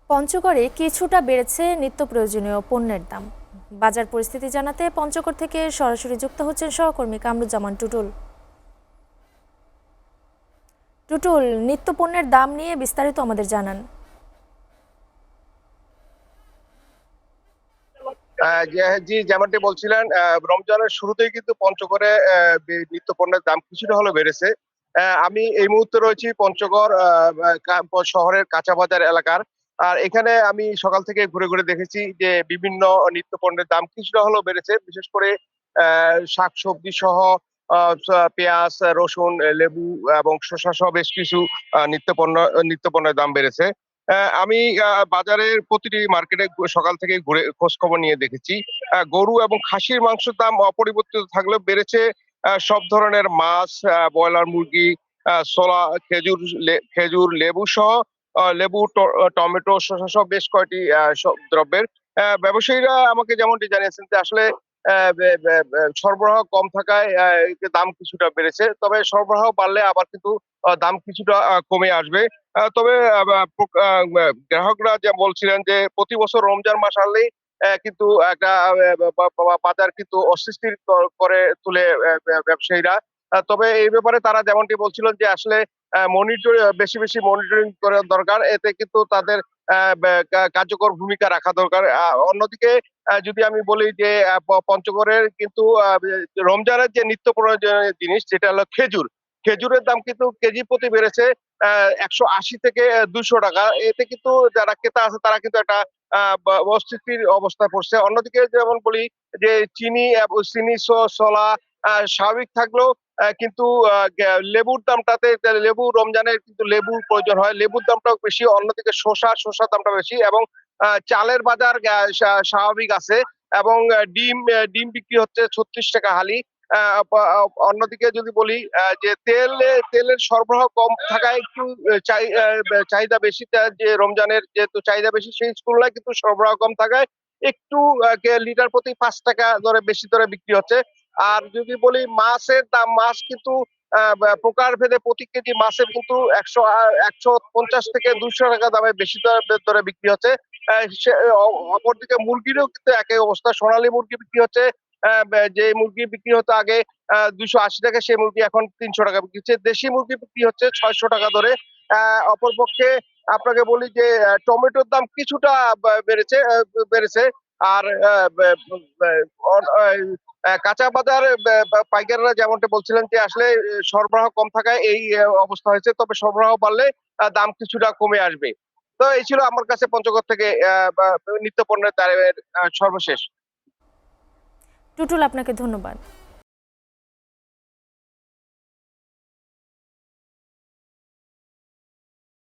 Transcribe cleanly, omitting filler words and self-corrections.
পঞ্চগড়ে কিছুটা বেড়েছে নিত্য প্রয়োজনীয় পণ্যের দাম। বাজার পরিস্থিতি জানাতে পঞ্চগড় থেকে সরাসরি যুক্ত হচ্ছেন সহকর্মী কামরুজ্জামান টুটুল। টুটুল, নিত্য পণ্যের দাম নিয়ে বিস্তারিত আমাদের জানান। জি, যেমনটি বলছিলেন, রমজানের শুরুতেই কিন্তু পঞ্চগড়ে নিত্য পণ্যের দাম কিছুটা হলেও বেড়েছে। আমি এই মুহূর্তে রয়েছি পঞ্চগড় শহরের কাঁচা বাজার এলাকার। আর এখানে আমি সকাল থেকে ঘুরে ঘুরে দেখেছি যে বিভিন্ন নিত্য পণ্যের দাম কিছুটা হলেও বেড়েছে, বিশেষ করে শাকসবজি সহ পেঁয়াজ, রসুন, লেবু এবং শসা সহ বেশ কিছু নিত্য পণ্যের দাম বেড়েছে। আমি বাজারের প্রতিটি মার্কেটে সকাল থেকে ঘুরে খোঁজ খবর নিয়ে দেখেছি। গরু এবং খাসির মাংসের দাম অপরিবর্তিত থাকলেও বেড়েছে সব ধরনের মাছ, ব্রয়লার মুরগি, ছোলা, খেজুর, লেবু সহ লেবু, টমেটো, শসা সহ বেশ কয়টি সব দ্রব্যের। ব্যবসায়ীরা আমাকে যেমনটি জানিয়েছেন যে আসলে সরবরাহ কম থাকায় এতে দাম কিছুটা বেড়েছে। তবে সরবরাহ বাড়লে আবার কিন্তু দাম কিছুটা কমে আসবে। তবে গ্রাহকরা যা বলছিলেন যে প্রতি বছর রমজান মাস আসলেই কিন্তু একটা বাজার কিন্তু অস্থিতিশীল করে তুলে ব্যবসায়ীরা। তবে এই ব্যাপারে তারা যেমনটি বলছিলেন যে আসলে বেশি বেশি মনিটরিং করা দরকার, এতে কিন্তু তাদের কার্যকর ভূমিকা রাখা দরকার। অন্যদিকে যদি আমি বলি যে পঞ্চগড়ের কিন্তু রমজানের যে নিত্য প্রয়োজনীয় জিনিস যেটা হলো খেজুর, খেজুরের দাম কিন্তু কেজি প্রতি বেড়েছে ১৮০ থেকে ২০০ টাকা। এতে কিন্তু যারা ক্রেতা আছে তারা কিন্তু একটা অস্থিতির অবস্থায় পড়ছে। অন্যদিকে যেমন বলি যে চিনি, ছোলা স্বাভাবিক থাকলেও কিন্তু লেবুর দামটাতে লেবু রমজানের কিন্তু লেবুর প্রয়োজন হয়। লেবুর দামটাও বেশি। অন্যদিকে শসার দামটা বেশি এবং চালের বাজার স্বাভাবিক আছে এবং ডিম বিক্রি হচ্ছে ৩৬ টাকা হালি। অন্যদিকে যদি বলি যে তেলের সরবরাহ কম থাকায় একটু চাহিদা বেশি, যে রমজানের যেহেতু চাহিদা বেশি সেই তুলনায় কিন্তু সরবরাহ কম থাকায় একটু লিটার প্রতি ৫ টাকা দরে বেশি দরে বিক্রি হচ্ছে। আর যদি বলি মাছের দাম, মাছ কিন্তু প্রকার ভেদে প্রতি কেজি মাছের কিন্তু ১৫০ থেকে ২০০ টাকা দামে বেশি দরে বিক্রি হচ্ছে। অপরদিকে মুরগিরও কিন্তু একই অবস্থা। সোনালী মুরগি বিক্রি হচ্ছে, যে মুরগি বিক্রি হতো আগে ২৮০ টাকা, সেই মুরগি এখন ৩০০ টাকা বিক্রি হচ্ছে। দেশি মুরগি বিক্রি হচ্ছে ৬০০ টাকা ধরে। অপরপক্ষে আপনাকে বলি যে টমেটোর দাম কিছুটা বেড়েছে। আর কাঁচা বাজার পাইকাররা যেমনটা বলছিলেন যে আসলে সরবরাহ কম থাকায় এই অবস্থা হয়েছে। তবে সরবরাহ বাড়লে দাম কিছুটা কমে আসবে। তো এই ছিল আমার কাছে পঞ্চগড় থেকে নিত্য পণ্যের দামের সর্বশেষ। টুটুল, আপনাকে ধন্যবাদ।